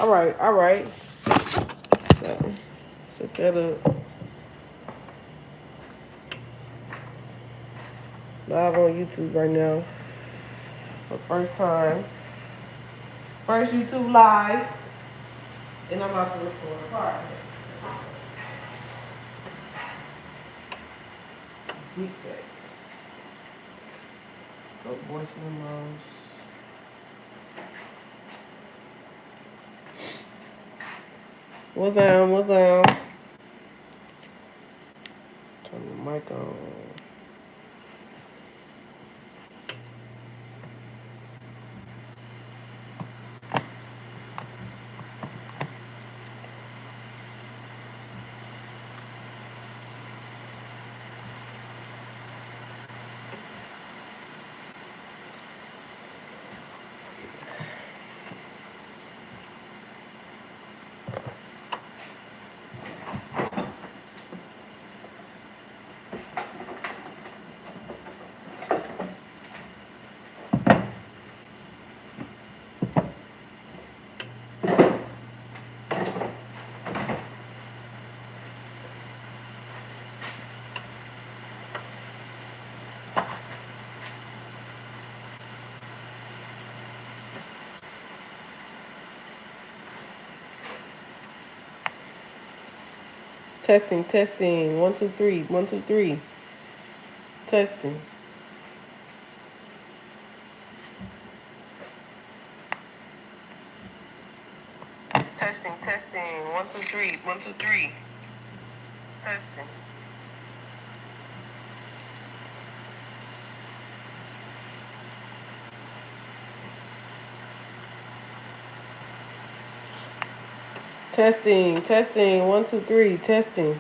All right. So, set that up. Live on YouTube right now. For first time. First YouTube live. And I'm about to record a podcast. Deep facts. Go voice memos. What's on? What's on? Turn the mic on. Testing, testing. 1, 2, 3. 1, 2, 3. Testing. Testing, testing. 1, 2, 3. 1, 2, 3. Testing. Testing, testing. 1, 2, 3. Testing.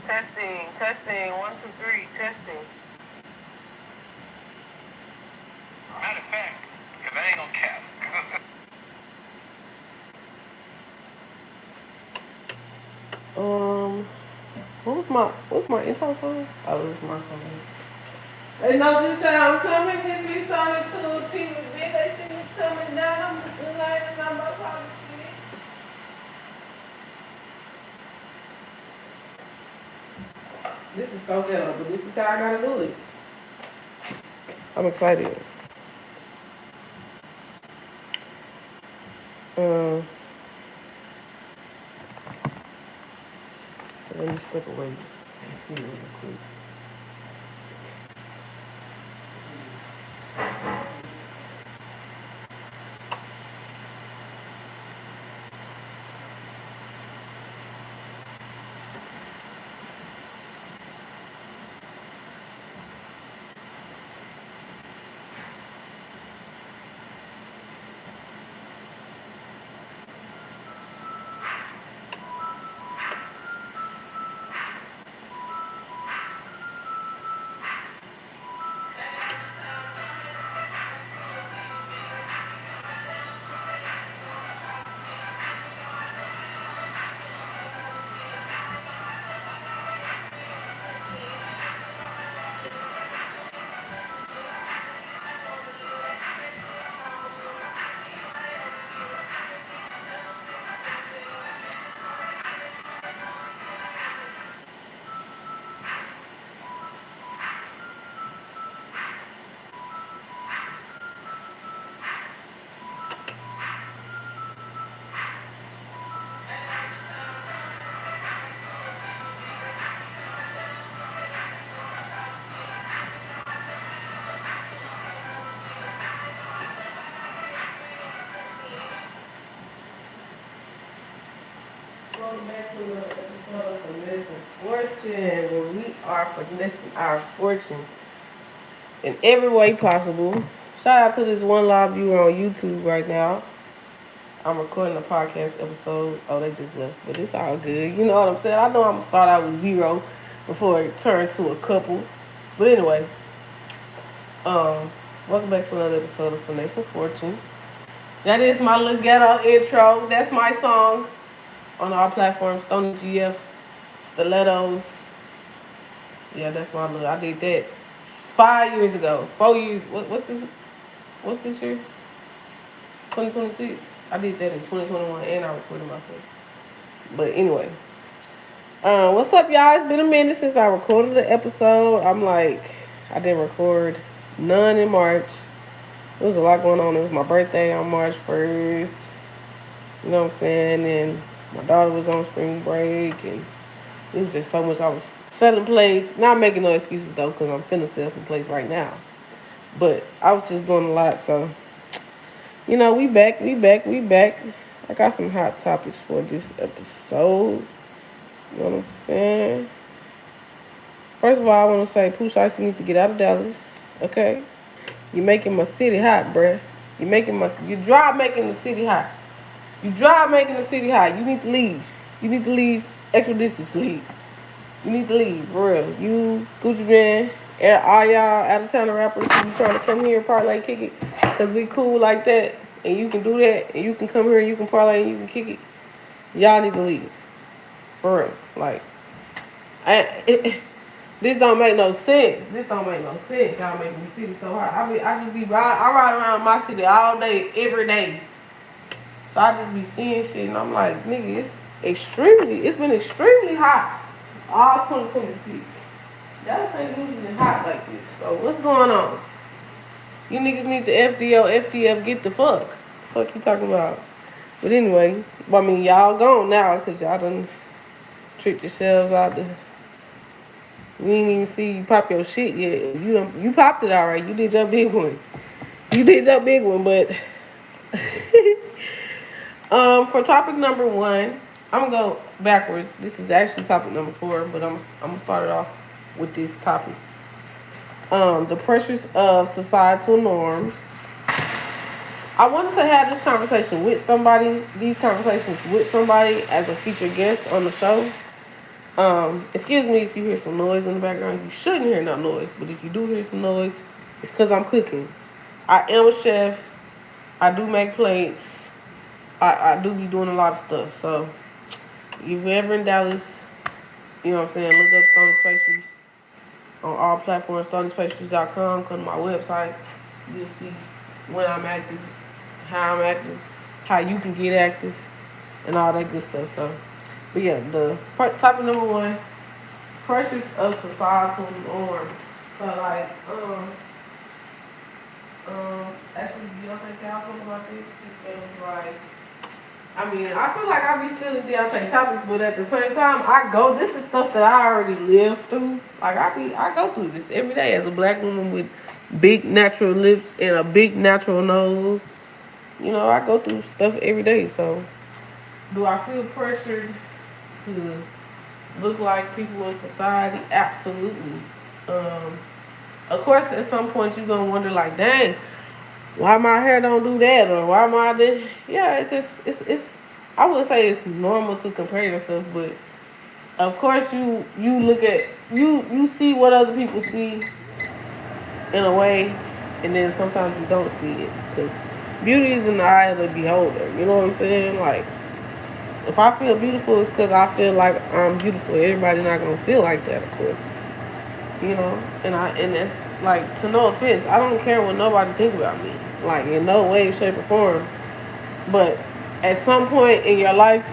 Testing, testing. 1, 2, 3. Testing. Matter of fact, because I ain't gonna cap. What's my intro song? Oh, it's my song. They know you said I'm coming. This be starting to people. They see me coming down. I'm looking like and I'm about to shit. This is so ghetto, but this is how I gotta do it. I'm excited. So let me step away. Real quick. Welcome back to another episode of Finessing Fortune, where we are finessing our fortune in every way possible. Shout out to this one live viewer on YouTube right now. I'm recording a podcast episode. Oh, they just left, but it's all good. You know what I'm saying? I know I'm gonna start out with 0 before it turns to a couple. But anyway, welcome back to another episode of Finessing Fortune. That is my little ghetto intro. That's my song on all platforms. Stoney GF, Stilettos. Yeah, that's my little. I did that 5 years ago. 4 years. What's this? What's this year? 2026. I did that in 2021 and I recorded myself. But anyway. What's up, y'all? It's been a minute since I recorded the episode. I didn't record none in March. There was a lot going on. It was my birthday on March 1st. You know what I'm saying? And my daughter was on spring break. And it was just so much. I was selling plays. Not making no excuses, though, because I'm finna sell some plays right now. But I was just doing a lot, so... You know, we back. I got some hot topics for this episode. You know what I'm saying? First of all, I want to say Pooh Shiesty needs to get out of Dallas. Okay? You're making my city hot, bruh. You drive making the city hot. You need to leave. You need to leave expeditiously. You need to leave, for real. You, Gucci Man, and all y'all out-of-town rappers, you trying to come here and parlay, kick it, because we cool like that, and you can do that, and you can come here and you can parlay and you can kick it. Y'all need to leave. For real. Like, this don't make no sense. Y'all making the city so hot. I ride around my city all day, every day. So I just be seeing shit, and I'm like, nigga, it's been extremely hot all 2026. Dallas ain't usually hot like this. So what's going on? You niggas need the FTF, get the fuck. The fuck you talking about? But anyway, I mean, y'all gone now, because y'all done tricked yourselves out there. We ain't even see you pop your shit yet. You popped it alright. You did your big one. But for topic number 1, I'm gonna go backwards. This is actually topic number 4, but I'm gonna start it off with this topic. The pressures of societal norms. I wanted to have these conversations with somebody as a featured guest on the show. Excuse me if you hear some noise in the background. You shouldn't hear no noise, but if you do hear some noise, it's because I'm cooking. I am a chef. I do make plates. I do be doing a lot of stuff. So, if you're ever in Dallas, you know what I'm saying, look up Stoney's Pastries on all platforms, Stoney'sPastries.com. Come to my website. You'll see when I'm active, how I'm active, how you can get active, and all that good stuff. So, but yeah, the topic number 1, pressures of societal norms. So like, actually, do y'all think y'all feel about this? It was like, I mean, I feel like I be stealing Deontay topics, but at the same time, this is stuff that I already lived through. Like, I go through this every day as a black woman with big natural lips and a big natural nose. You know, I go through stuff every day, so do I feel pressured to look like people in society? Absolutely. Of course, at some point, you're going to wonder, like, dang, why my hair don't do that, or why my this? Yeah, it's I would say it's normal to compare yourself, but of course you look at you see what other people see in a way, and then sometimes you don't see it, because beauty is in the eye of the beholder. You know what I'm saying? Like, if I feel beautiful, it's because I feel like I'm beautiful. Everybody not gonna feel like that, of course. You know, and it's like, to no offense, I don't care what nobody think about me, like, in no way, shape, or form. But at some point in your life,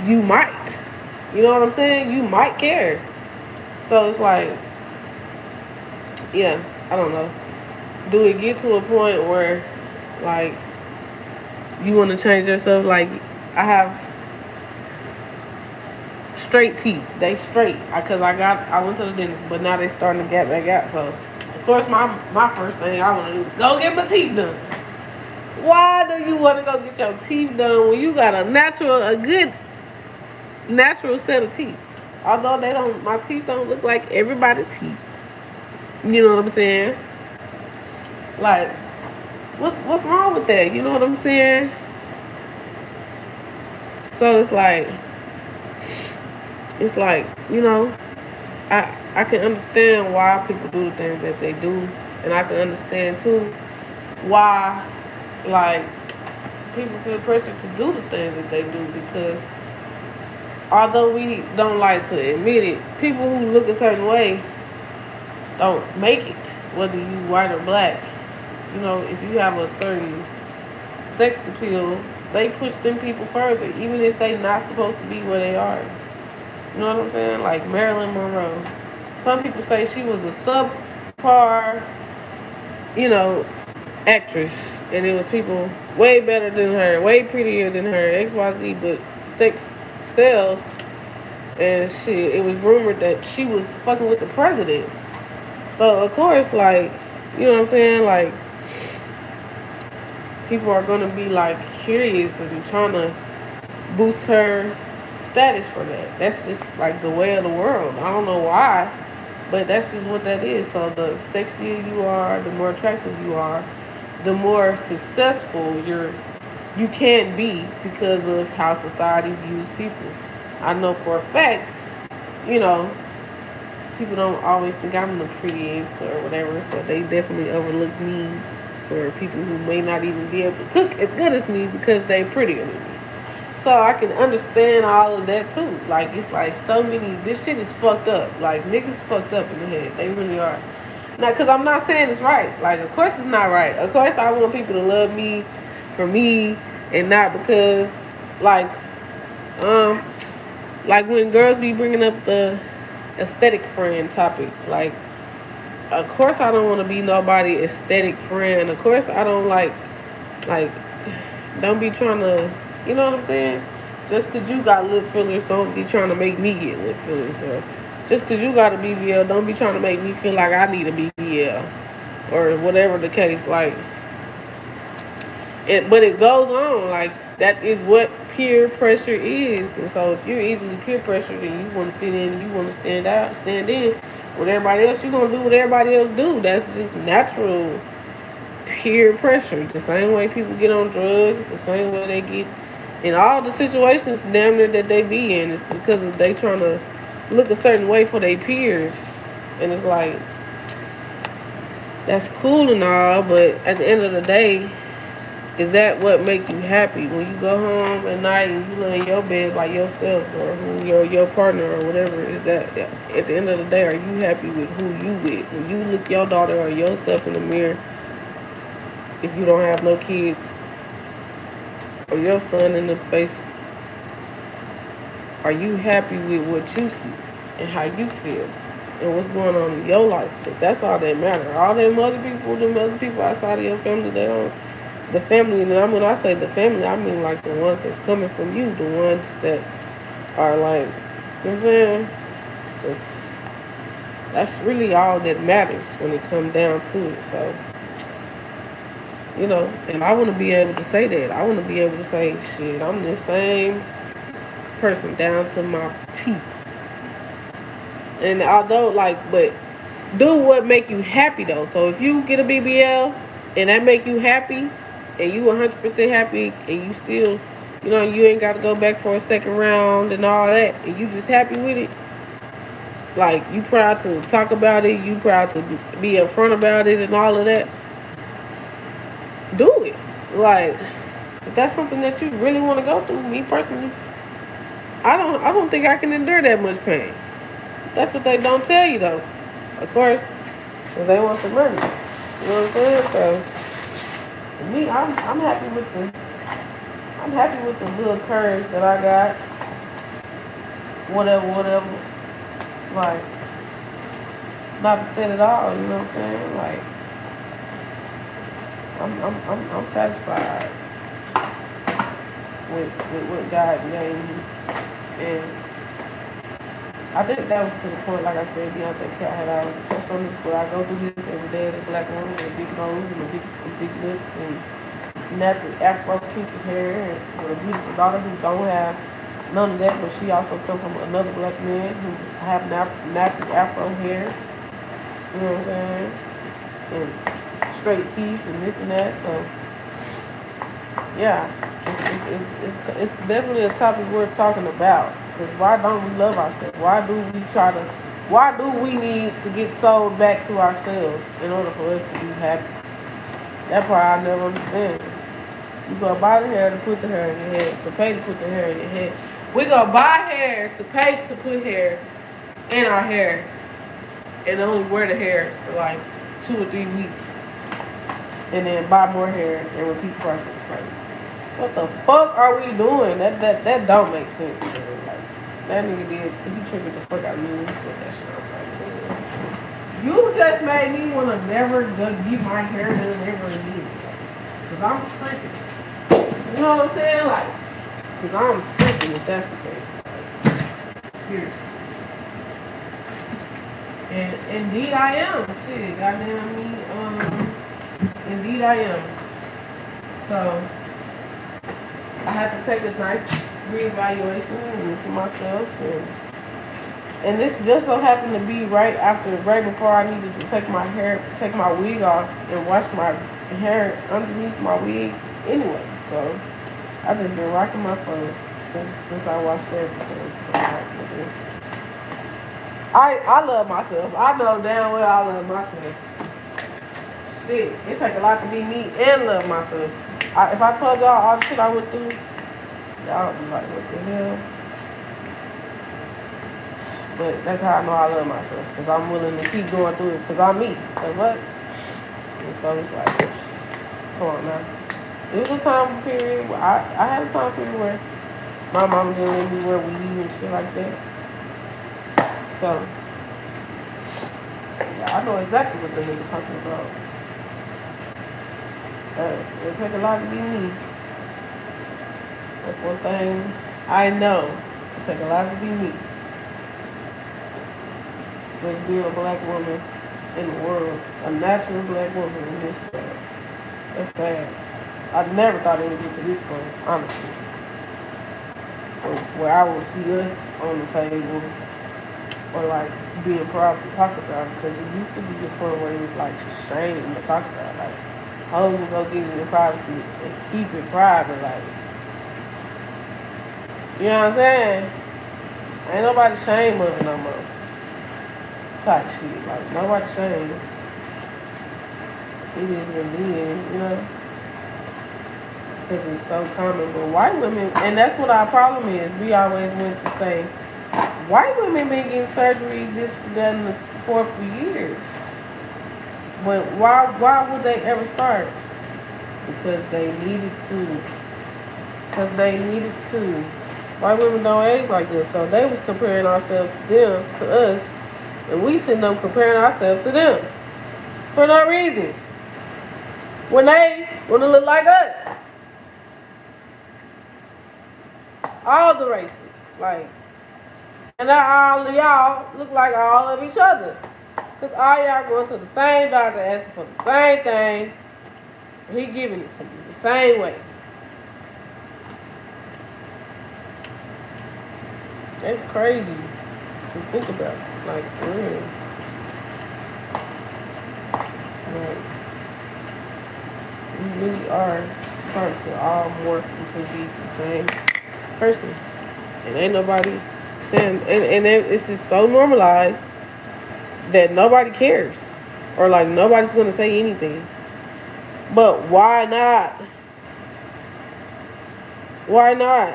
you might. You know what I'm saying? You might care. So it's like, yeah, I don't know. Do it get to a point where, like, you want to change yourself? Like, I have straight teeth. They straight. Because I went to the dentist, but now they starting to gap back out. So, of course, my first thing I want to do is go get my teeth done. Why do you want to go get your teeth done when you got a good natural set of teeth? Although my teeth don't look like everybody's teeth. You know what I'm saying? Like, what's wrong with that? You know what I'm saying? So it's like, you know, I can understand why people do the things that they do, and I can understand too why, like, people feel pressure to do the things that they do, because although we don't like to admit it, people who look a certain way don't make it, whether you white or black. you know, if you have a certain sex appeal, they push them people further, even if they not supposed to be where they are. You know what I'm saying? Like Marilyn Monroe. Some people say she was a subpar, you know, actress, and it was people way better than her, way prettier than her, XYZ, but sex sells, and shit. It was rumored that she was fucking with the president. So of course, like, you know what I'm saying? Like, people are gonna be like curious and trying to boost her status for that. That's just like the way of the world. I don't know why, but that's just what that is. So the sexier you are, the more attractive you are, the more successful you can be because of how society views people. I know for a fact, you know, people don't always think I'm the prettiest or whatever, so they definitely overlook me for people who may not even be able to cook as good as me because they prettier than me. So I can understand all of that too. Like, it's like so many, this shit is fucked up. Like, niggas fucked up in the head. They really are. Now, because I'm not saying it's right. Like, of course it's not right. Of course I want people to love me for me and not because, like, like when girls be bringing up the aesthetic friend topic. Like, of course I don't want to be nobody aesthetic friend. Of course I don't like, don't be trying to, you know what I'm saying? Just because you got lip fillers, don't be trying to make me get lip fillers. Or just because you got a BBL, don't be trying to make me feel like I need a BBL. Or whatever the case. Like, but it goes on. Like, that is what peer pressure is. And so if you're easily peer pressured and you want to fit in, you want to stand in with everybody else, you're going to do what everybody else do. That's just natural peer pressure. The same way people get on drugs, the same way they get in all the situations damn near that they be in. It's because they trying to look a certain way for their peers. And it's like, that's cool and all, but at the end of the day, is that what make you happy? When you go home at night and you lay in your bed by yourself, or who your partner or whatever, is that at the end of the day, are you happy with who you with? When you look your daughter or yourself in the mirror, if you don't have no kids, or your son in the face, are you happy with what you see and how you feel and what's going on in your life? Because that's all that matters. All them other people outside of your family, they don't. The family, and when I say the family, I mean like the ones that's coming from you, the ones that are like, you know what I'm saying? That's really all that matters when it comes down to it. So, you know, and I want to be able to say that. I want to be able to say, shit, I'm the same person down to my teeth. And although, like, but do what make you happy though. So if you get a BBL and that make you happy, and you 100% happy, and you still, you know, you ain't got to go back for a second round and all that, and you just happy with it, like, you proud to talk about it, you proud to be upfront about it and all of that, do it. Like, if that's something that you really want to go through, me personally, I don't think I can endure that much pain. That's what they don't tell you though, of course, because they want some money. You know what I'm saying? So me, I'm happy with the little curves that I got. Whatever. Like, not upset at all. You know what I'm saying? Like, I'm satisfied with what God gave me, and I think that was to the point. Like I said, Beyonce Cat had already touched on this, but I go through this every day as a black woman with a big nose and a big lips and natural afro kinky hair, and with a beautiful daughter who don't have none of that, but she also comes from another black man who have natural afro hair. You know what I'm saying? And straight teeth and this and that. So yeah, it's definitely a topic worth talking about. Because why don't we love ourselves? Why do we need to get sold back to ourselves in order for us to be happy? That part I never understand. You go buy the hair to put the hair in your head, to pay to put the hair in your head. We go buy hair to pay to put hair in our hair, and only wear the hair for like 2 or 3 weeks. and then buy more hair and repeat the process. Like, what the fuck are we doing? That don't make sense. Man. Like, that nigga did. He triggered the fuck out of me when he said that shit. I was like, man, you just made me want to never get my hair done ever again. Cause I'm tripping. You know what I'm saying? Like, cause I'm tripping if that's the case. Like, seriously. And indeed I am. Shit, goddamn me. Indeed I am. So I had to take a nice reevaluation and look at myself, and this just so happened to be right before I needed to take my wig off and wash my hair underneath my wig anyway. So I just been rocking my fur since I watched that episode. I love myself. I know damn well I love myself. Shit, it take a lot to be me and love myself. If I told y'all all the shit I went through, y'all would be like, what the hell? But that's how I know I love myself. Because I'm willing to keep going through it. Because I'm me. So what? And so it's like, come on now. It was a time period where I had a time period where my mom didn't let me wear weave and shit like that. So, yeah, I know exactly what the nigga talking about. It take a lot to be me. That's one thing I know. It take a lot to be me. Just being a black woman in the world, a natural black woman in this world. That's sad. I never thought it would get to this point, honestly. Where I would see us on the table, or like being proud to talk about it, because it used to be the point where it was like just shame to talk about it. Like, hoes will go get it in privacy and keep it private, like, you know what I'm saying? Ain't nobody shame of it no more. Type shit, like, nobody shame. It is what it is, you know? Because it's so common. But white women, and that's what our problem is. We always went to say, white women been getting surgery this, that, and the fourth for years. But why would they ever start? Because they needed to. White women don't age like this. So they was comparing ourselves to us, and we sitting up comparing ourselves to them. For no reason. When they want to look like us. All the races. Like, and all of y'all look like all of each other. Because all y'all going to the same doctor asking for the same thing. He giving it to you the same way. That's crazy to think about. Like, for real. Like, we really are starting to all morph into be the same person. And ain't nobody saying, and it's just so normalized that nobody cares. Or like nobody's gonna say anything. But why not? Why not?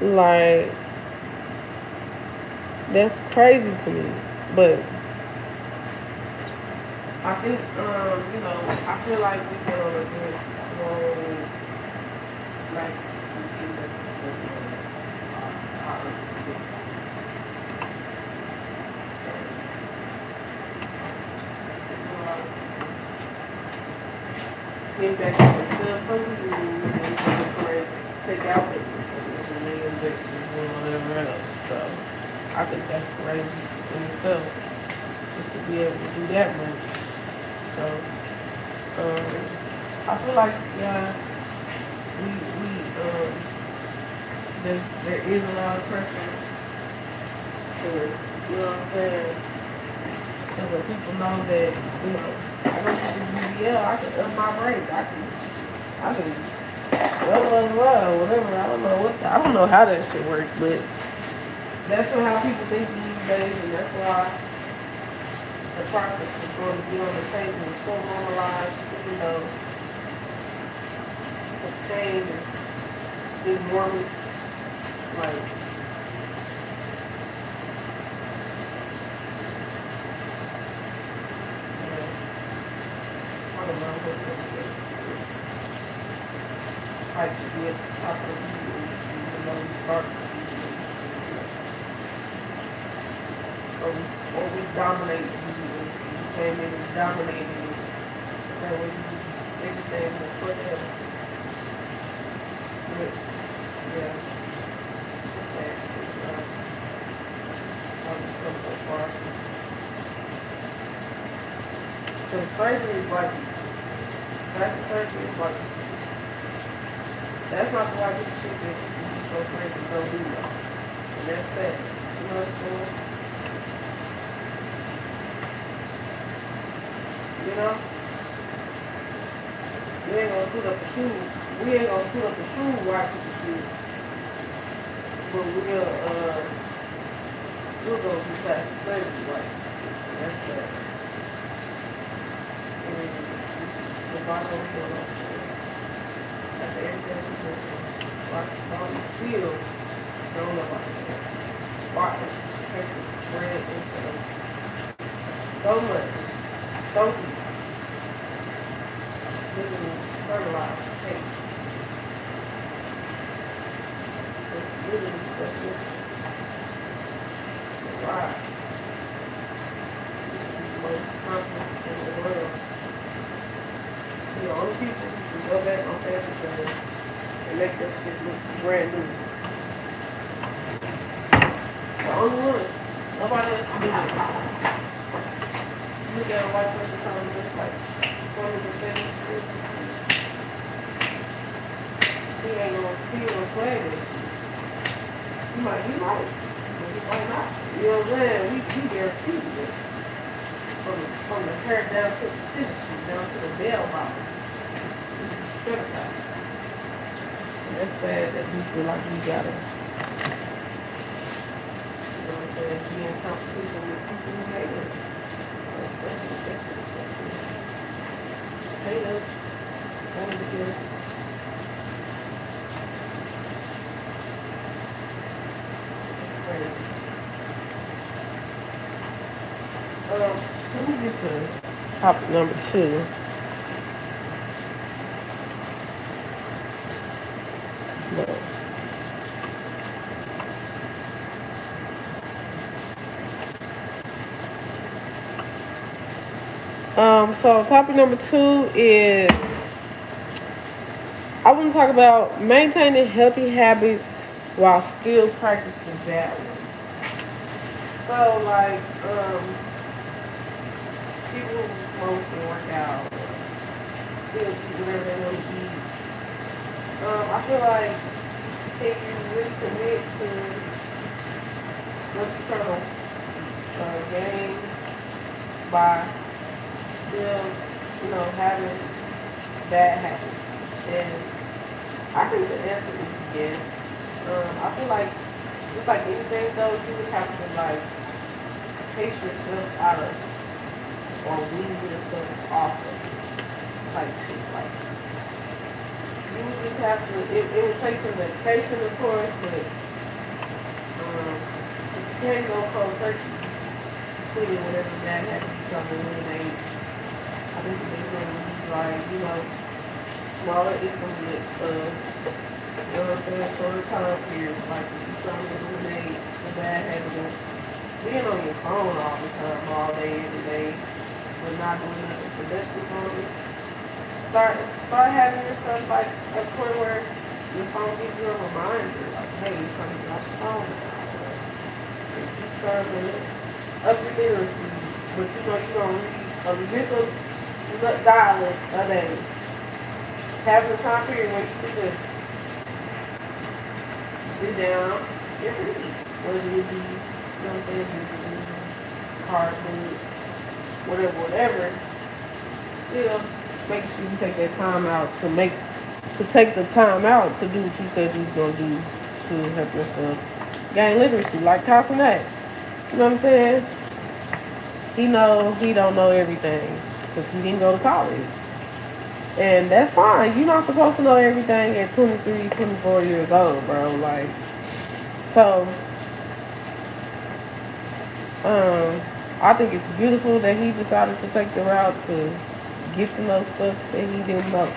Like, that's crazy to me. But I think, I feel like we get on a good road. Like, get back to themselves. Some people take out pictures and they injections and whatever else. So I think that's crazy in itself, just to be able to do that much. So I feel like there is a lot of pressure to, you know what I'm saying? Because when people know that, I go to this BBL, I can up my rate. I can, whatever. I don't know how that shit works, but that's how people think these days, and that's why the process is going to be on the table. It's so normalized, the change is enormous. Like, don't know what it is. Like to be at the top of the music industry, even though we started the music industry. Or we dominate the music industry. We came in and dominated it. So we do everything for them. But, yeah. It's sad. How we come so far. So the crazy is white people. That's the crazy is white people. That's not the white people shit that people be so crazy don't do that. And that's sad. You know what I'm saying? You know? We ain't gonna put up the shoes. We ain't gonna put up the shoes white people shoes. But we'll go do plastic surgery white. That's sad. The bottom of the that's everything we do. Watch all these fields. Don't know about that. Watch it. Take it. Spread it into them. So much. So deep. Literally fertilized. Take it. It's literally special. Wow. This is the most confident in the world. The only people who can go back on family service and make that shit look brand new. The only one. Nobody else can do it. You look at a white person telling me it's like 20% shit. He ain't gonna play this. He might be right, but he might not. You know what I'm saying? We guarantee this. From the hair down to the stitches, down to the bell bottom. Certified. And that's sad that we feel like we gotta, you know what I'm saying, be in competition with people who hate us. That's it. Hate us. Only because it's crazy. Let me get to topic number 2. So topic number 2 is I want to talk about maintaining healthy habits while still practicing balance. So like people want to work out, still eat whatever they want to eat. I feel like if you really commit to what you're trying to gain by still, having bad habits. And I think the answer is yes. I feel like just like anything though, you would have to like pace yourself out of or wean yourself off of like shit like you would just have to it would take some medication of course, but you can't go cold turkey clean whatever bad habits you come to eliminate. I think the big thing is like, smaller increments of, shorter time periods, like if you're trying to eliminate the bad habit of being on your phone all the time, all day, every day, but not doing nothing productive on it. Start having yourself like a point where your phone gives you a reminder, like, hey, you're trying to get off the phone now. If you start with upper literacy, but you're gonna read a mental dialect a day. Having a time period where you can just sit down and read. Whether it be, hardwood, whatever. Still, make sure you take that time out to take the time out to do what you said you was gonna do to help yourself gain literacy, like Casanet. You know what I'm saying? He don't know everything because he didn't go to college. And that's fine. You're not supposed to know everything at 23, 24 years old, bro. Like, so, I think it's beautiful that he decided to take the route to get to know stuff that he didn't know.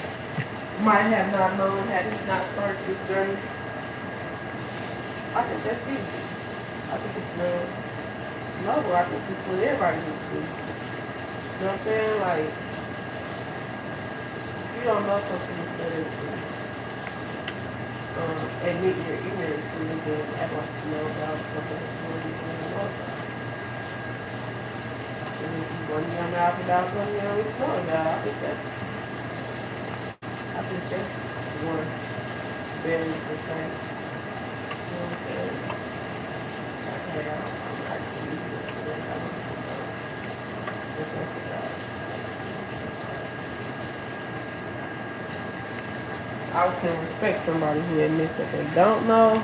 Might have not known had he not started this journey. I think that's easy. I think it's noble. I think it's what everybody needs to do. You know what I'm saying? Like, if you don't know something, it's better to admit your ignorance to it than act like you know about something that's going to be going on. And if you run your mouth about something you don't even know about, I think that's one very good thing. You know what I'm saying? Okay, I'm actually using it today. I don't know. I can respect somebody who admits that they don't know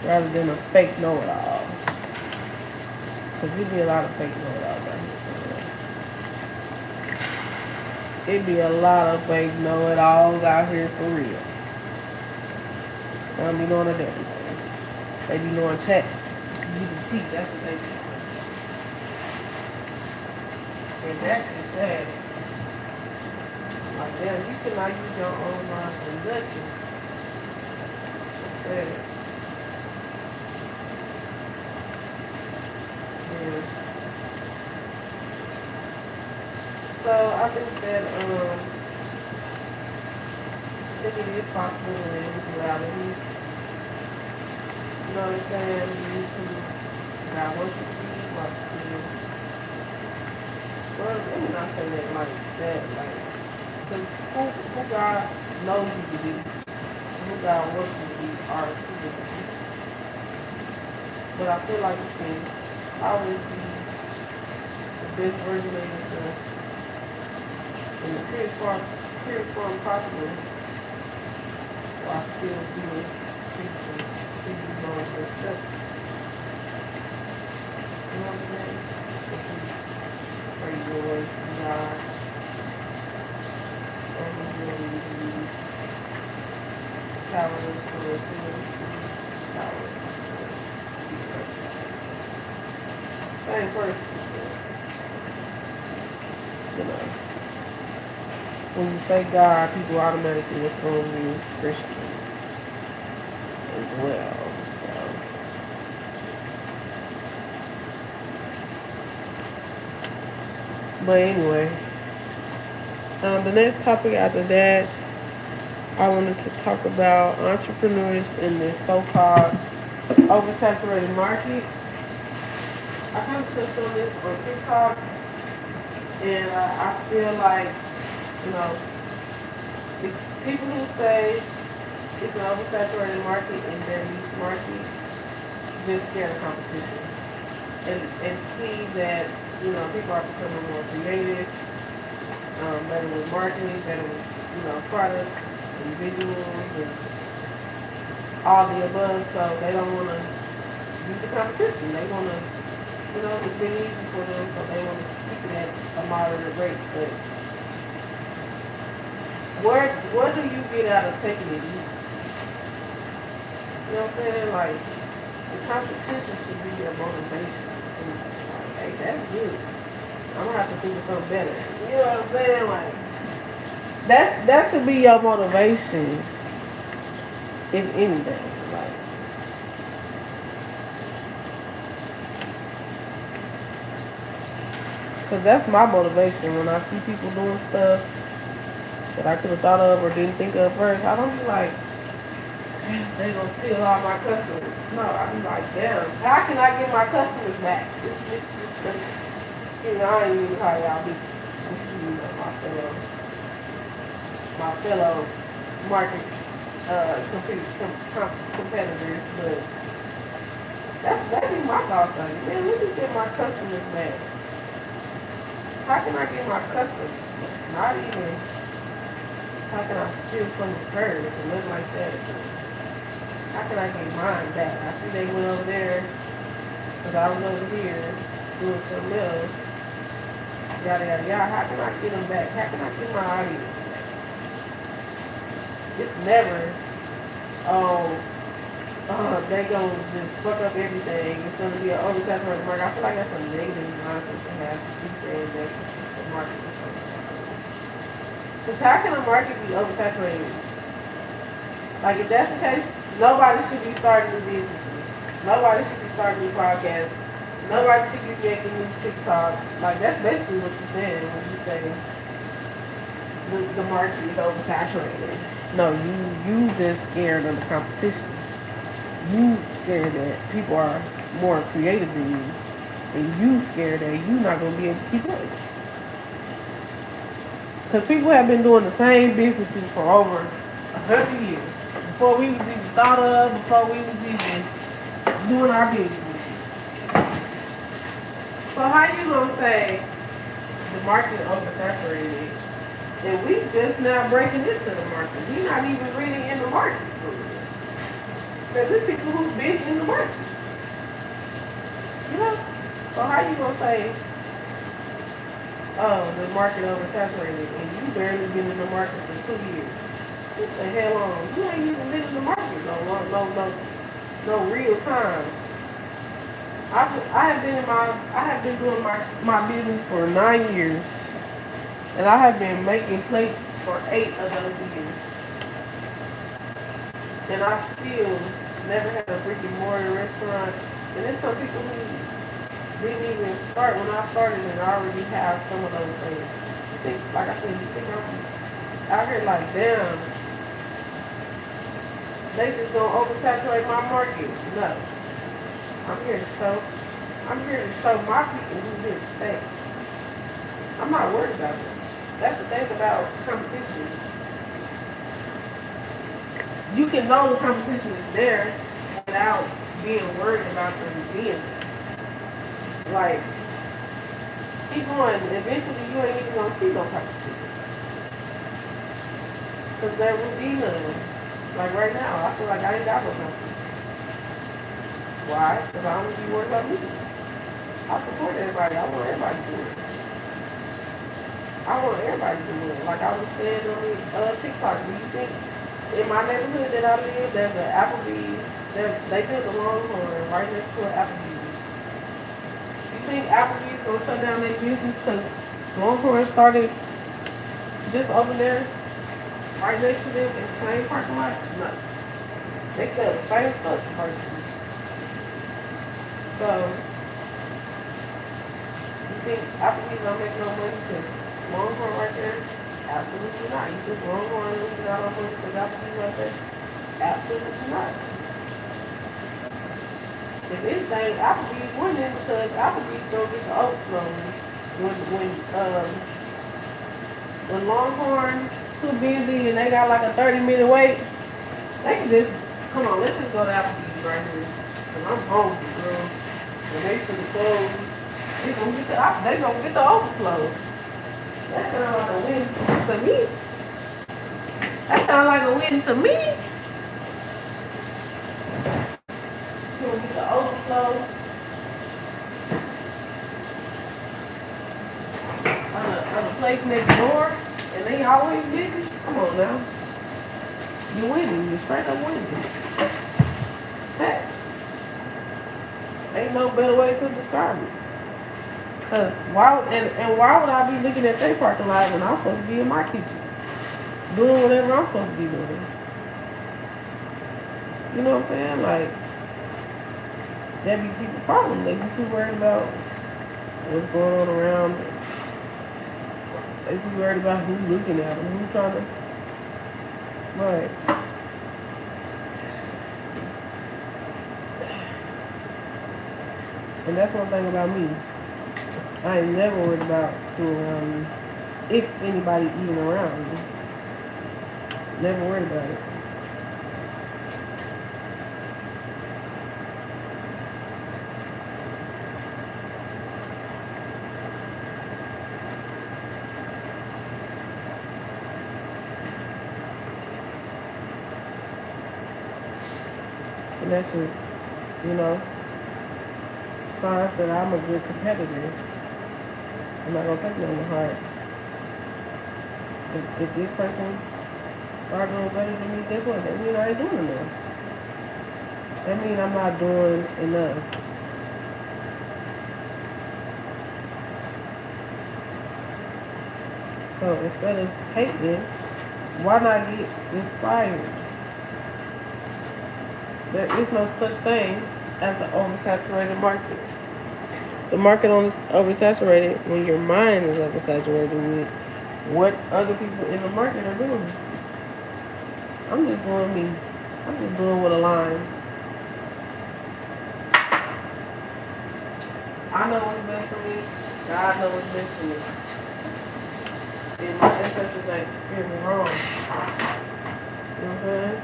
rather than a fake know-it-all. Because there'd be a lot of fake know-it-alls out here. It'd be a lot of fake know-it-alls out here for real. They don't be knowing a damn thing. They be knowing chat. GPT, that's what they be. And that's just sad. Like, damn, you cannot use your own mind for nothing. That's sad. Yeah. So, I think that, it is possible in reality. You know what I'm saying? You need to not work with you, like, well, let me not say that like that, like, because who God knows you to be, who God wants you to be, are two different people. But I feel like you can always be the best version of yourself in the purest form possible while still being treating knowing yourself. You know what I'm saying? Pray your way from God. And He's ready to be powerless for a good, powerless for same person. You know, when you say God, people automatically assume you Christian as well. But anyway, the next topic after that, I wanted to talk about entrepreneurs in this so-called oversaturated market. I kind of touched on this on TikTok, and I feel like, you know, people who say it's an oversaturated market and their niche market just scared of competition and see that, you know, people are becoming more creative, better with marketing, better with, you know, products and visuals and all the above. So they don't want to beat the competition. They want to, you know, it's been easy for them, so they want to keep it at a moderate rate. But what do you get out of taking it easy? You know what I'm saying? Like, the competition should be your motivation. Like, hey, that's good. I'm gonna have to think of something better. You know what I'm saying? Like, that should be your motivation, if anything. Like, cause that's my motivation when I see people doing stuff that I could have thought of or didn't think of first. I don't be like, damn, they gonna steal all my customers. No, I be like, damn, how can I get my customers back? You know, I ain't even how y'all be, you know, my fellow market competitors, but that be my thoughts on it. Man, let me get my customers back. How can I get my customers? Not even how can I steal from the birds and live like that. How can I get mine back? I see they went over there because I was over here doing something else. Yada yada yada. How can I get them back? How can I get my audience back? It's never, they gonna just fuck up everything. It's gonna be an oversaturated market. I feel like that's a negative mindset to have to keep saying that the market is something. Because how can a market be oversaturated? Like, if that's the case, nobody should be starting new businesses. Nobody should be starting new podcasts. Nobody should be making new TikToks. Like, that's basically what you're saying when you say the market is oversaturated. No, you just scared of the competition. You scared that people are more creative than you. And you scared that you're not going to be able to keep up. Because people have been doing the same businesses for over 100 years. Before we was even thought of, before we was even doing our business. So how you gonna say the market oversaturated and we just now breaking into the market? We not even really in the market. Because there's people who've been in the market. You know? So how you gonna say, oh, the market oversaturated and you barely been in the market for 2 years? What the hell on? You ain't even been in the market no real time. I have been doing my business for 9 years, and I have been making plates for 8 of those years, and I still never had a brick and mortar restaurant. And there's some people who didn't even start when I started and already have some of those things. You think, like I said, you think I'm out here like, damn, they just gonna oversaturate my market? No. I'm here to show my people who's here to stay. I'm not worried about them. That's the thing about competition. You can know the competition is there without being worried about them being there. Like, keep going. Eventually, you ain't even gonna see no competition. Because there will be none. Like right now, I feel like I ain't got no competition. Why? Because I don't be worried about me. I support everybody. I want everybody to do it. I want everybody to do it. Like I was saying on TikTok, do you think in my neighborhood that I live, there's an Applebee's, they built a Longhorn right next to an Applebee's. You think Applebee's gonna shut down their business because Longhorn started just over there, right next to them in the same parking lot? No. They sell the same stuff personally. So, you think Applebee's don't make no money because Longhorn right there? Absolutely not. You think Longhorn loses out on money because Applebee's right there? Absolutely not. If anything, Applebee's winning because Applebee's don't get the overflow. When Longhorn too busy and they got like a 30-minute wait, they can just, come on, let's just go to Applebee's right here. Cause I'm hungry, girl. When they should have closed, they gonna get the overflow. That sounds like a win to me. That sounds like a win to me. You gonna get the overflow. On a place next door, and they always busy. Come on now. You winning. You straight up winning. Heck. Ain't no better way to describe it. Cause why would I be looking at their parking lot when I'm supposed to be in my kitchen? Doing whatever I'm supposed to be doing. You know what I'm saying? Like, that be people's problem. They be too worried about what's going on around them. They too worried about who's looking at them, who's trying to, right. And that's one thing about me. I ain't never worried about who around me. If anybody even around me. Never worried about it. And that's just, signs that I'm a good competitor. I'm not gonna take it on the heart. If this person start doing better than me, guess what? That means I ain't doing enough. That means I'm not doing enough. So So instead of hating, why not get inspired? There is no such thing as an oversaturated market. The market is oversaturated when your mind is oversaturated with what other people in the market are doing. I'm just doing me. I'm just doing what aligns. I know what's best for me. God knows what's best for me. And my ancestors ain't steering me wrong. You know what I'm saying?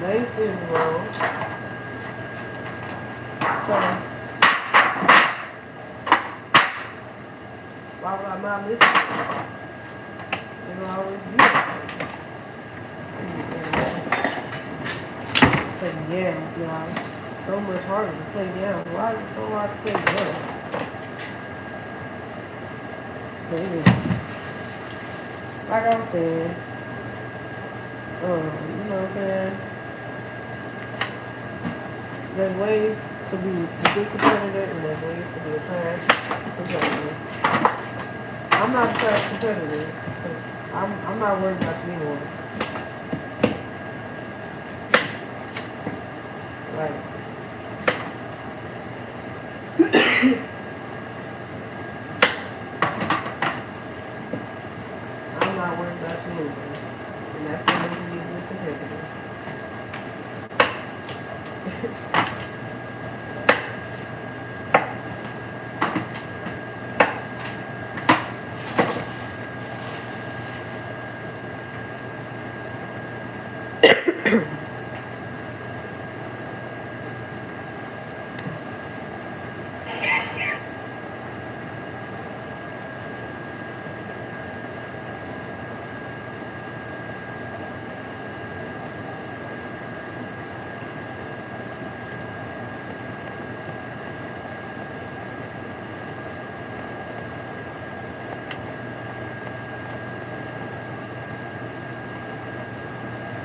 They ain't steering me wrong. So, why would I not listen? It'll always be play games, y'all. So much harder to play games. Why is it so hard to play games? But anyway, like I was saying, you know what I'm saying? There's ways to be a good competitor and there's ways to be a trash competitor. I'm not a trash competitor because I'm not worried about you anymore. Like, I'm not worried about you anymore. And that's what makes me a good competitor.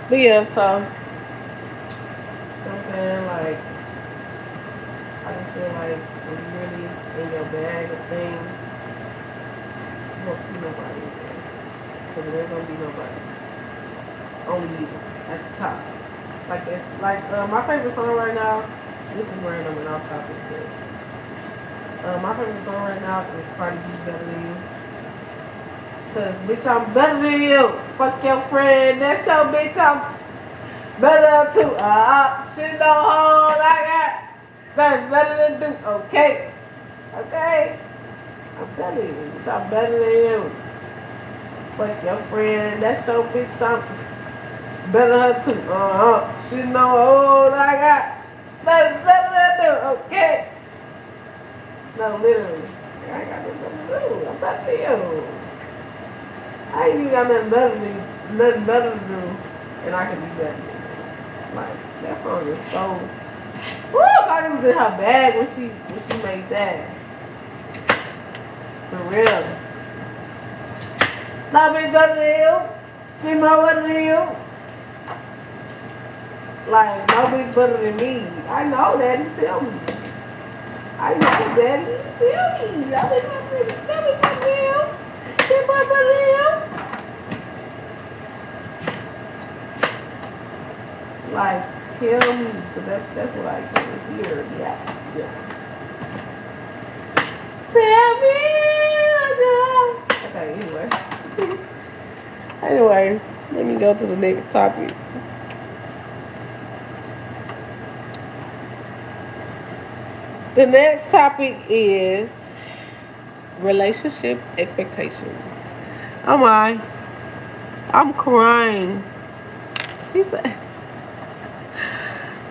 But yeah, so, you know what I'm saying? Like, I just feel like when you're really in your bag of things, you won't see nobody in there. So there's gonna be nobody. Only you at the top. Like this, like my favorite song right now. This is random and off topic, but my favorite song right now is Cardi B's Better Than You. Cause bitch, I'm better than you. Fuck your friend. That's your bitch. I'm better too. Shit don't hold. I got nothing better than do. Okay. Okay. I'm telling you, bitch, I'm better than you. Fuck your friend. That's your bitch. I'm better too. Shit don't hold. I got nothing better than do. Okay. No, literally. I ain't got nothing better to do. I'm better than you. I ain't even got nothing better to do, and I can be better than you. Like, that song is so. Woo! Cardi was in her bag when she made that. For real. Not be better than you. Be more better than you. Like, nobody's better than me. I know that. He tell me. I know that. He tell me. Nobody's better than you. Like, tell me, because that's what I can hear. Yeah. Tell me what you want. Okay, anyway, let me go to the next topic. The next topic is relationship expectations. Oh my, I'm crying. He said,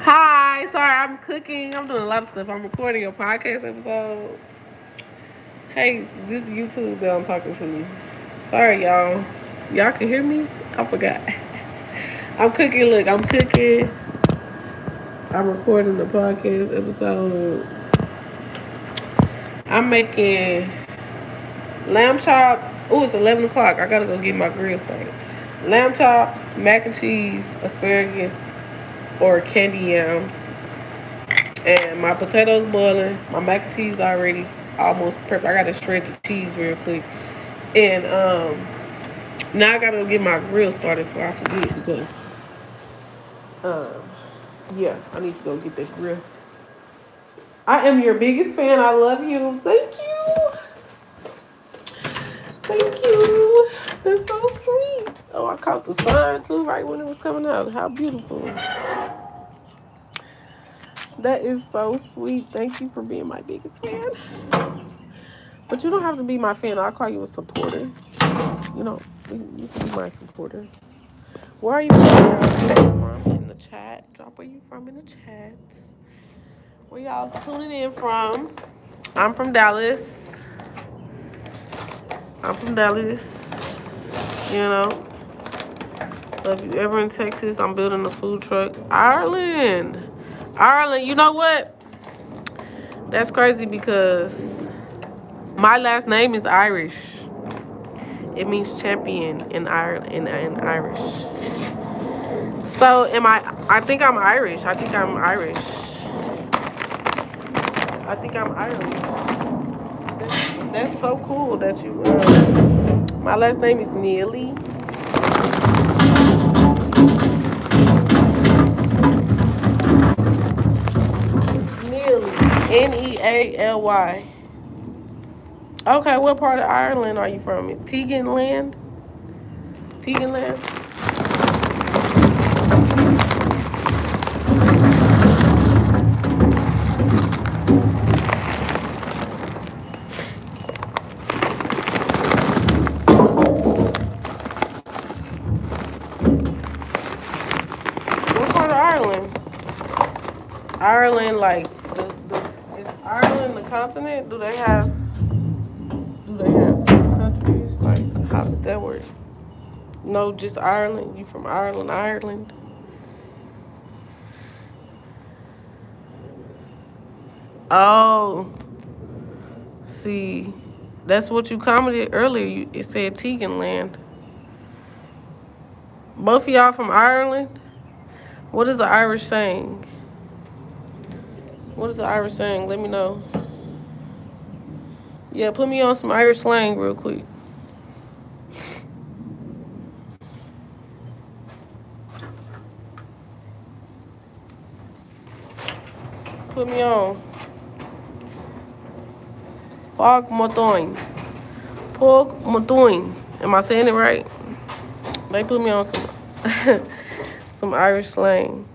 hi, sorry, I'm cooking. I'm doing a lot of stuff. I'm recording a podcast episode. Hey, this is YouTube that I'm talking to. Sorry, y'all. Y'all can hear me? I forgot. I'm cooking. Look, I'm cooking. I'm recording the podcast episode. I'm making lamb chops. Oh, it's 11 o'clock. I gotta go get my grill started. Lamb chops, mac and cheese, asparagus, or candy yams. And my potatoes boiling. My mac and cheese already almost perfect. I gotta shred the cheese real quick. And now I gotta get my grill started before I forget because um yeah, I need to go get that grill. I am your biggest fan. I love you. Thank you. Thank you. That's so sweet. Oh, I caught the sign too right when it was coming out. How beautiful. That is so sweet. Thank you for being my biggest fan. But you don't have to be my fan. I'll call you a supporter. You know, you can be my supporter. Where are you from? In the chat. Drop where you from in the chat. Where y'all tuning in from? I'm from Dallas. I'm from Dallas. You know. So if you ever in Texas, I'm building a food truck. Ireland. Ireland, you know what? That's crazy because my last name is Irish. It means champion in Ireland in Irish. So I think I'm Irish. I think I'm Irish. I think I'm Irish. That's so cool that you my last name is Neely. Neely. Nealy. Okay, what part of Ireland are you from? Teganland? Teganland? What part of Ireland? Ireland, like, is Ireland the continent? Do they have countries? Like, how does that work? No, just Ireland. You from Ireland, Ireland? Oh, see, that's what you commented earlier. It said Teganland. Both of y'all from Ireland? What is the Irish saying? What is the Irish saying? Let me know. Yeah, put me on some Irish slang real quick. Put me on. Pog Motoin. Pog Motoin. Am I saying it right? They put me on some some Irish slang.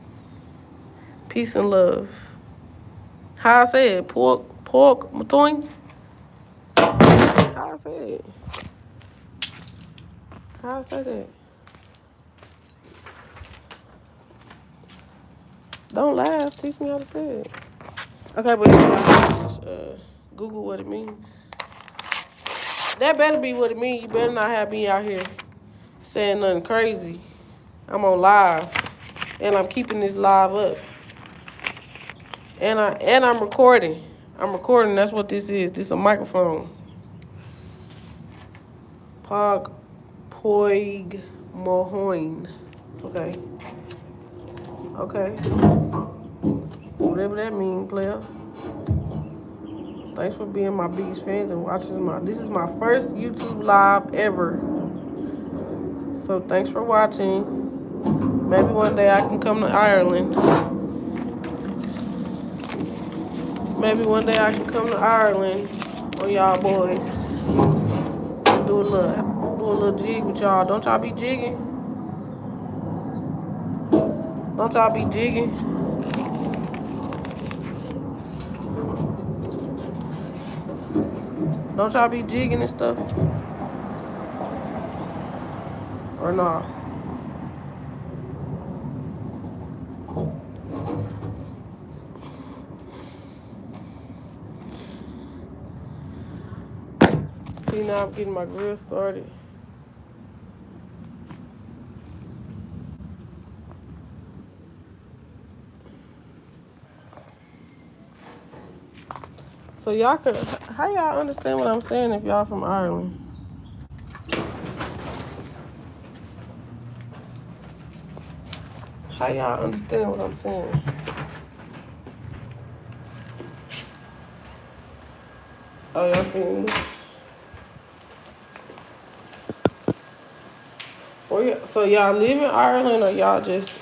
Peace and love. How I say it? Pork Motoin? How I say it? How I say that? Don't laugh. Teach me how to say it. Okay, but just Google what it means. That better be what it means. You better not have me out here saying nothing crazy. I'm on live, and I'm keeping this live up, and I'm recording. I'm recording. That's what this is. This is a microphone. Pog Poig Mohoin. Okay. Okay. Whatever that means, player. Thanks for being my biggest fans and watching this is my first YouTube live ever. So thanks for watching. Maybe one day I can come to Ireland. Maybe one day I can come to Ireland on y'all boys. Do a little jig with y'all. Don't y'all be jigging? Don't y'all be jigging? Don't y'all be jigging and stuff? Or nah? See, now I'm getting my grill started. So y'all could, how y'all understand what I'm saying if y'all from Ireland? How y'all understand what I'm saying? Oh, y'all speak English? So y'all live in Ireland or y'all just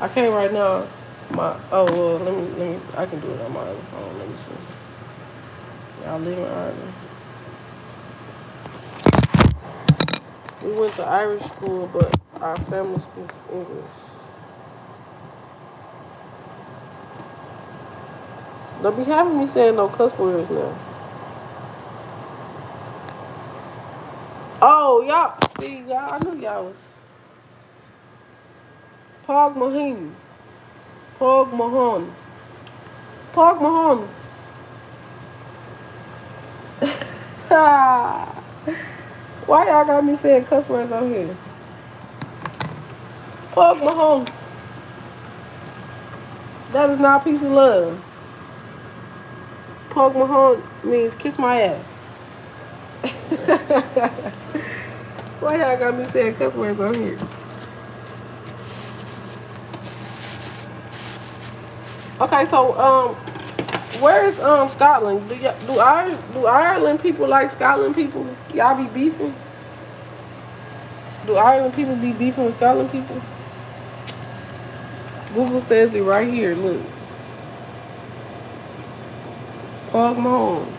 I can't right now. Well, let me I can do it on my other phone. Let me see. Y'all live in Ireland. We went to Irish school, but our family speaks English. Don't be having me saying no cuss words now. Oh, y'all. See, y'all, I knew y'all was. Pog Mahoney. Pog Mahoney. Pog Mahoney. Why y'all got me saying cuss words on here? Pog Mahoney. That is not peace and love. Pog Mahoney means kiss my ass. Why y'all got me saying cuss words on here? Okay, so where is Scotland? Do Ireland people like Scotland people? Y'all be beefing? Do Ireland people be beefing with Scotland people? Google says it right here. Look, Pog Mahone.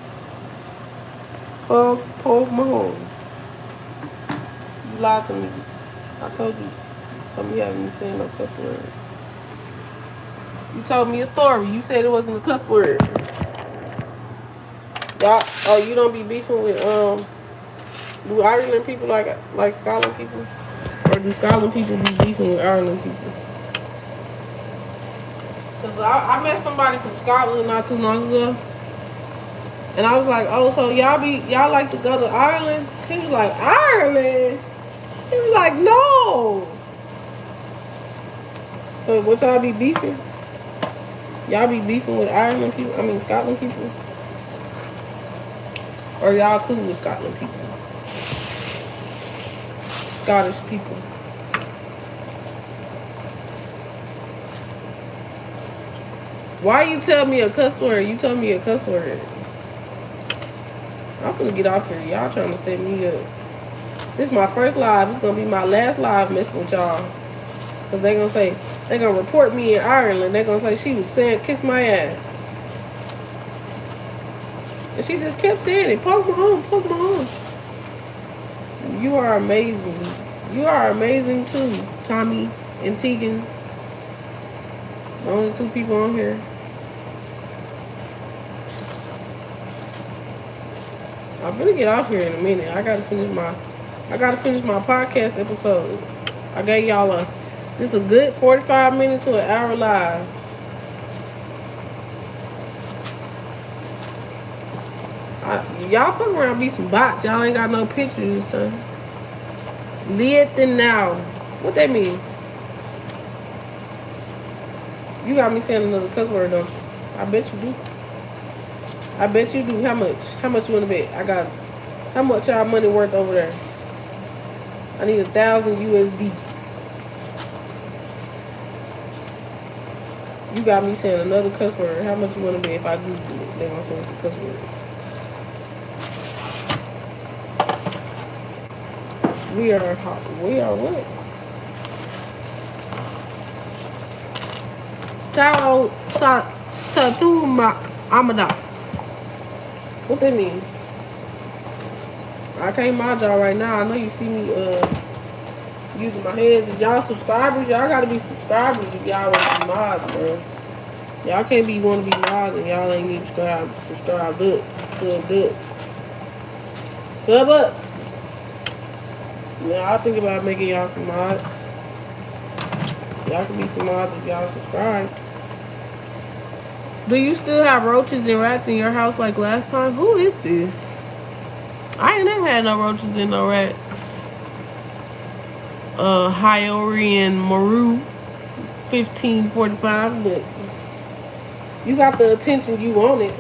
Pog Mahone. You lied to me. I told you. Don't be having me saying no cuss words. You told me a story. You said it wasn't a cuss word. Y'all, you don't be beefing with do Ireland people like Scotland people? Or do Scotland people be beefing with Ireland people? Cause I met somebody from Scotland not too long ago. And I was like, oh, so y'all like to go to Ireland? He was like, Ireland? He was like, no. So what y'all be beefing? Y'all be beefing with Ireland people? I mean Scotland people? Or y'all cool with Scotland people? Scottish people. Why you tell me a cuss word? You told me a cuss word. I'm finna get off here. Y'all trying to set me up. This is my first live. It's gonna be my last live messing with y'all. Cause they gonna report me in Ireland. They gonna say she was saying kiss my ass. And she just kept saying it. Poke my home, poke my home. You are amazing. You are amazing too, Tommy and Tegan. The only two people on here. I'm gonna get off here in a minute. I gotta finish my podcast episode. I gave y'all this a good 45 minutes to an hour live. Y'all fuck around be some bots. Y'all ain't got no pictures and stuff. Listen now. What that mean? You got me saying another cuss word, don't you? I bet you do. I bet you do. How much? How much you wanna bet? How much y'all money worth over there? I need 1,000 USD. You got me saying another cuss word. How much you wanna bet if I Google it? They gonna say it's a cuss word. We are what? Tattoo Amada. What that mean? I can't mind y'all right now. I know you see me using my hands. Is y'all subscribers? Y'all gotta be subscribers if y'all want to be mods, bro. Y'all can't want to be mods and y'all ain't even subscribed up. Sub up. Yeah, I think about making y'all some mods. Y'all can be some mods if y'all subscribe. Do you still have roaches and rats in your house like last time? Who is this? I ain't never had no roaches and no rats. Hyorian Maru 1545, but you got the attention you wanted.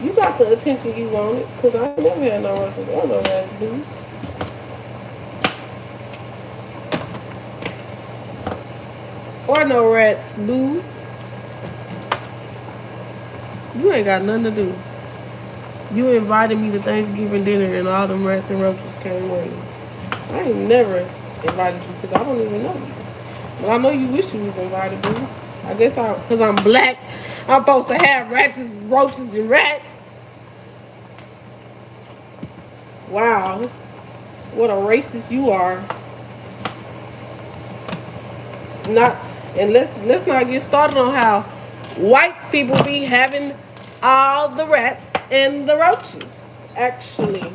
You got the attention you wanted, cause I ain't never had no roaches or no rats, dude. or no rats, boo. You ain't got nothing to do. You invited me to Thanksgiving dinner and all them rats and roaches came with you. I ain't never invited you because I don't even know you. But I know you wish you was invited, boo. I guess because I'm black, I'm supposed to have rats, roaches, and rats. Wow. What a racist you are. Let's not get started on how white people be having all the rats and the roaches. Actually,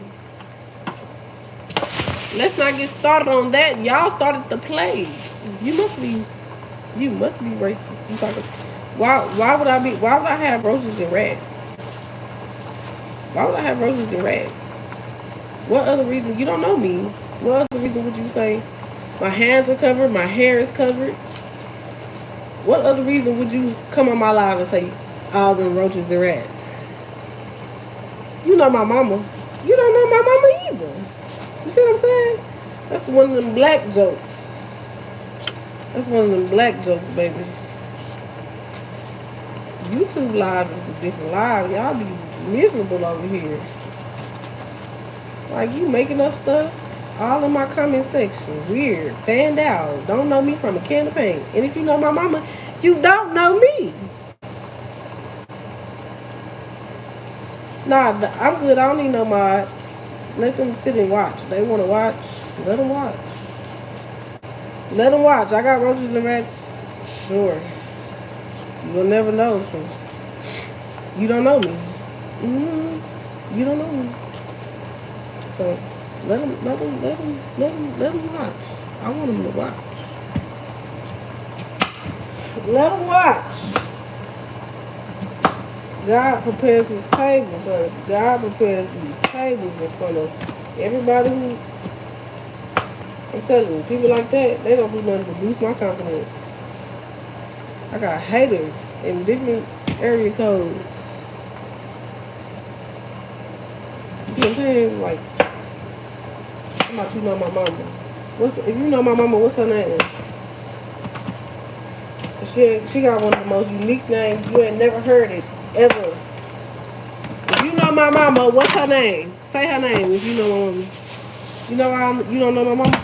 let's not get started on that. Y'all started the plague. You must be racist. You talking? Why would I have roaches and rats? Why would I have roaches and rats? What other reason? You don't know me. What other reason would you say? My hands are covered. My hair is covered. What other reason would you come on my live and say all them roaches and rats? You know my mama. You don't know my mama either. You see what I'm saying? That's one of them black jokes. That's one of them black jokes, baby. YouTube live is a different live. Y'all be miserable over here. Like, you making up stuff all in my comment section. Weird. Fanned out. Don't know me from a can of paint. And if you know my mama, you don't know me. Nah, I'm good. I don't need no mods. Let them sit and watch. They want to watch. Let them watch. Let them watch. I got roaches and rats. Sure. You'll never know because you don't know me. You don't know me. So let them watch. I want them to watch. Let them watch. God prepares his tables. So God prepares these tables in front of everybody who, I'm telling you, people like that, they don't do nothing to boost my confidence. I got haters in different area codes. You see what I'm saying? Like, how about you know my mama? If you know my mama, what's her name? She got one of the most unique names. You ain't never heard it, ever. If you know my mama, what's her name? Say her name if you know my mama. You know why you don't know my mama?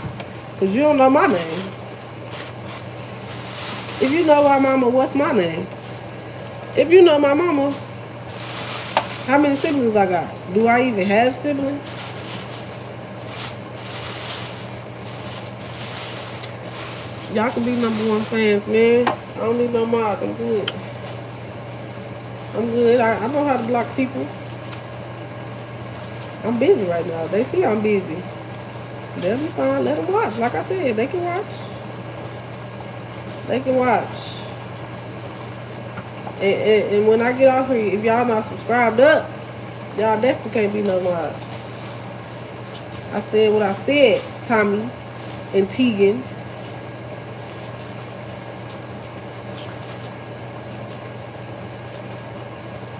Because you don't know my name. If you know my mama, what's my name? If you know my mama, how many siblings I got? Do I even have siblings? Y'all can be #1 fans, man. I don't need no mods. I'm good. I'm good. I know how to block people. I'm busy right now. They see I'm busy. They'll be fine. Let them watch. Like I said, they can watch. They can watch. And when I get off here, if y'all not subscribed up, y'all definitely can't be no mods. I said what I said, Tommy and Tegan.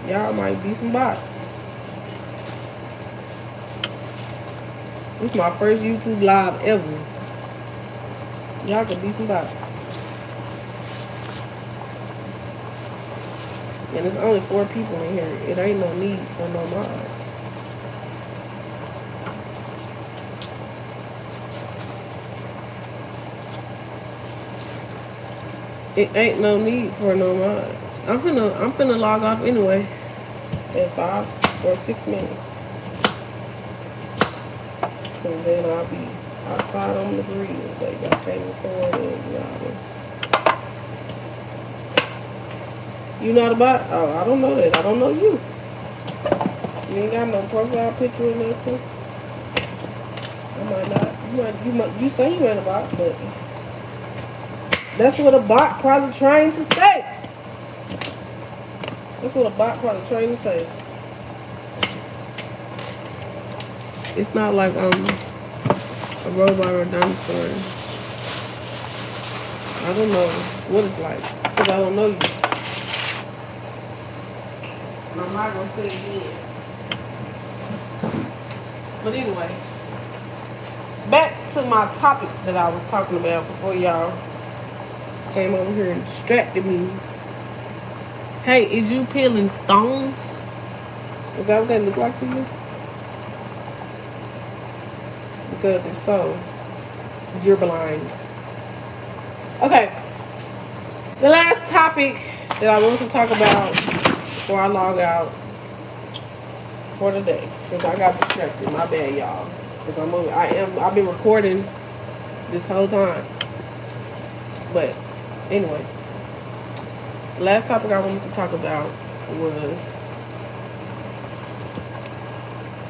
Y'all might be some bots. This is my first YouTube live ever. Y'all could be some bots. And there's only 4 people in here. It ain't no need for no mods. It ain't no need for no mods. I'm finna log off anyway in 5 or 6 minutes. And then I'll be outside on the grill. They got can't record and you know about? Oh, I don't know that. I don't know you. You ain't got no profile picture or nothing. I might not. You say you ain't a bot, but that's what a bot probably trying to say. That's what a bot probably trying to say. It's not like a robot or a dinosaur. I don't know what it's like because I don't know you. I'm not gonna say it again. But anyway, back to my topics that I was talking about before y'all came over here and distracted me. Hey, is you peeling stones? Is that what they look like to you? Because if so, you're blind. Okay. The last topic that I want to talk about before I log out for the day, since I got distracted, my bad, y'all. Because I've been recording this whole time. But anyway, the last topic I wanted to talk about was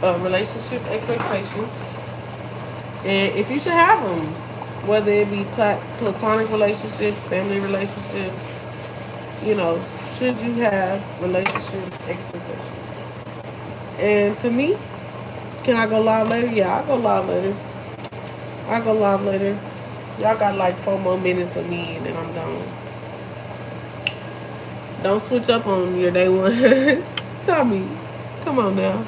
relationship expectations, and if you should have them, whether it be platonic relationships, family relationships, should you have relationship expectations? And to me, can I go live later? Yeah, I'll go live later. Y'all got like 4 more minutes of me and then I'm done. Don't switch up on your day one. Tell me. Come on now.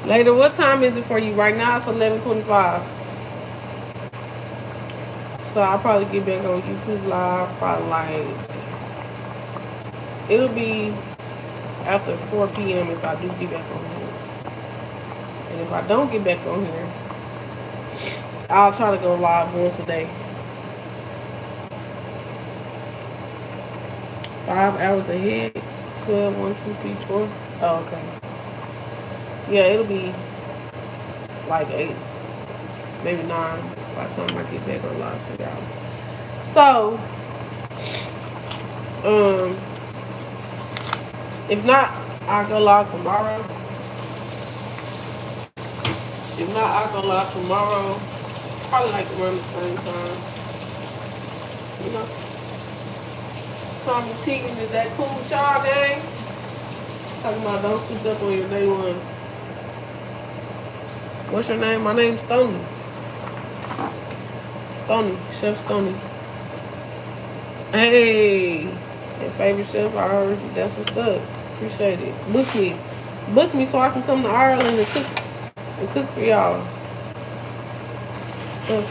Later, what time is it for you? Right now it's 11:25. So I'll probably get back on YouTube live probably it'll be after 4 p.m. if I do get back on here. And if I don't get back on here, I'll try to go live once a day. 5 hours ahead. 12, 1, 2, 3, 4. Oh, okay. Yeah, it'll be like 8, maybe 9 by the time I get back on live for y'all. So, if not, I'll go live tomorrow. Probably like around the same time. Tommy Tegan, is that cool with y'all, gang? Talking about don't switch up on your day one. What's your name? My name's Stoney. Chef Stoney. Hey, your favorite chef, I heard. That's what's up. Appreciate it. Book me so I can come to Ireland and cook for y'all. Some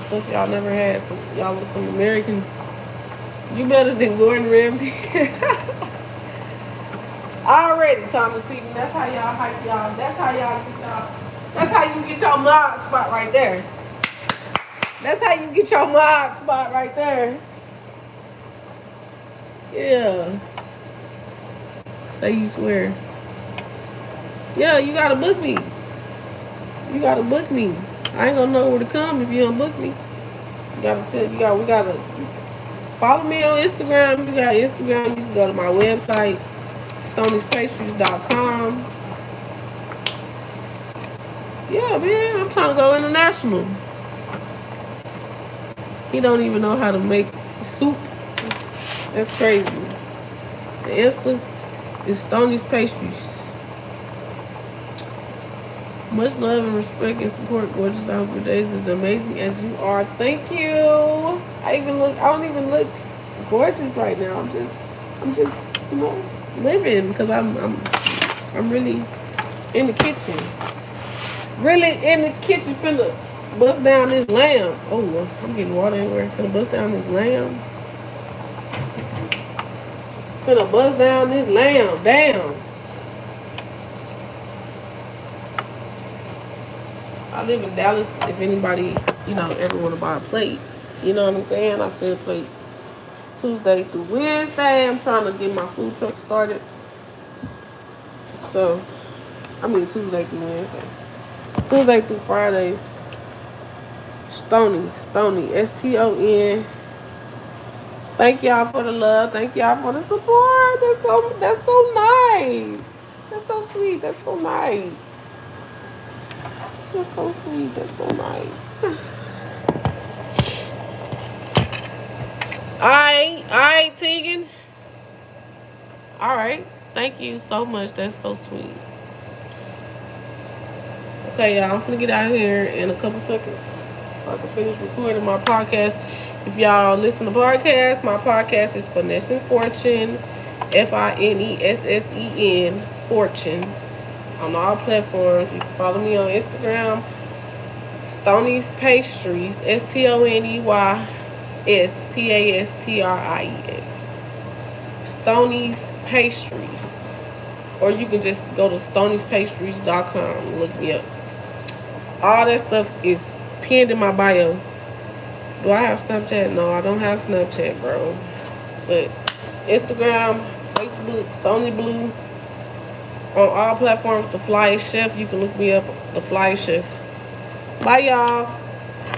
stuff y'all never had. Some American. You better than Gordon Ramsay. Already, Tommy Tegan. That's how y'all hype y'all. That's how you get your mod spot right there. Yeah. Say you swear. Yeah, you gotta book me. I ain't gonna know where to come if you don't book me. We gotta follow me on Instagram. You got Instagram, you can go to my website, Stoney'sPastries.com. Yeah, man, I'm trying to go international. He don't even know how to make soup. That's crazy. The Insta is Stoney's Pastries. Much love and respect and support, gorgeous. I hope your days is amazing as you are. Thank you. I don't even look gorgeous right now. I'm just living because I'm really in the kitchen. Finna bust down this lamb. Oh, I'm getting water everywhere. Finna bust down this lamb. Damn. I live in Dallas. If anybody, ever want to buy a plate, you know what I'm saying? I sell plates Tuesday through Wednesday. I'm trying to get my food truck started. So, Tuesday through Wednesday. Tuesday through Fridays. Stoney, STON. Thank y'all for the love. Thank y'all for the support. That's so nice. That's so sweet. That's so nice. That's so sweet. That's so nice. Alright, Tegan. Alright. Thank you so much. That's so sweet. Okay, y'all. I'm gonna get out of here in a couple seconds so I can finish recording my podcast. If y'all listen to podcasts, my podcast is Finessing Fortune. FINESSEN Fortune. On all platforms. You can follow me on Instagram. Stoney's Pastries. STONEY Pastries. Stoney's Pastries. Or you can just go to stoneyspastries.com and look me up. All that stuff is pinned in my bio. Do I have Snapchat? No, I don't have Snapchat, bro. But Instagram, Facebook, Stoney Bleu. On all platforms, The Flyest Chef. You can look me up, The Flyest Chef. Bye, y'all.